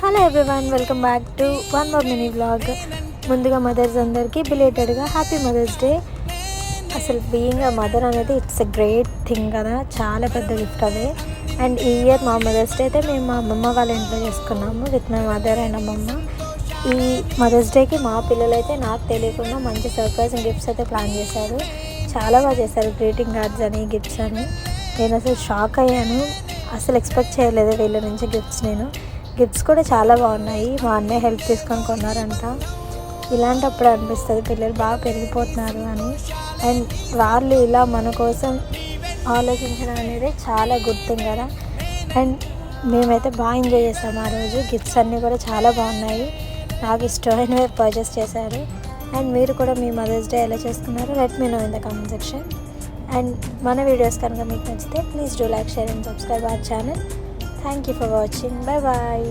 Hello everyone, welcome back to one more mini vlog. ముందుగా mothers అందరికీ బిలేటెడ్గా happy mother's day. అసలు being a mother అనేది it's a great thing కదా, చాలా పెద్ద గిఫ్ట్ అది. అండ్ ఈ ఇయర్ మా మదర్స్ డే అయితే మేము మా అమ్మమ్మ వాళ్ళ ఇంట్లో చేసుకున్నాము విత్ మై మదర్ అండ్ అమ్మమ్మ. ఈ మదర్స్ డేకి మా పిల్లలైతే నాకు తెలియకుండా మంచి సర్ప్రైజింగ్ గిఫ్ట్స్ అయితే ప్లాన్ చేశారు. చాలా బాగా చేశారు, గ్రీటింగ్ కార్డ్స్ అని, గిఫ్ట్స్ అని. నేను అసలు షాక్ అయ్యాను, అసలు ఎక్స్పెక్ట్ చేయలేదు వీళ్ళ నుంచి గిఫ్ట్స్ కూడా చాలా బాగున్నాయి. మా అన్నయ్య హెల్ప్ తీసుకొని కొన్నారంట. ఇలాంటప్పుడు అనిపిస్తుంది పిల్లలు బాగా పెరిగిపోతున్నారు అని. అండ్ వాళ్ళు ఇలా మన కోసం ఆలోచించడం అనేది చాలా గుడ్ థింగ్ కదా. అండ్ మేమైతే బాగా ఎంజాయ్ చేసాము ఆ రోజు. గిఫ్ట్స్ అన్నీ కూడా చాలా బాగున్నాయి, నాకు ఇష్టమైనవి పర్చేస్ చేశారు. అండ్ మీరు కూడా మీ మదర్స్ డే ఎలా చేసుకున్నారో let me know in the comment section. And మన వీడియోస్ కనుక మీకు నచ్చితే please do like, share and subscribe our channel. Thank you for watching. Bye bye.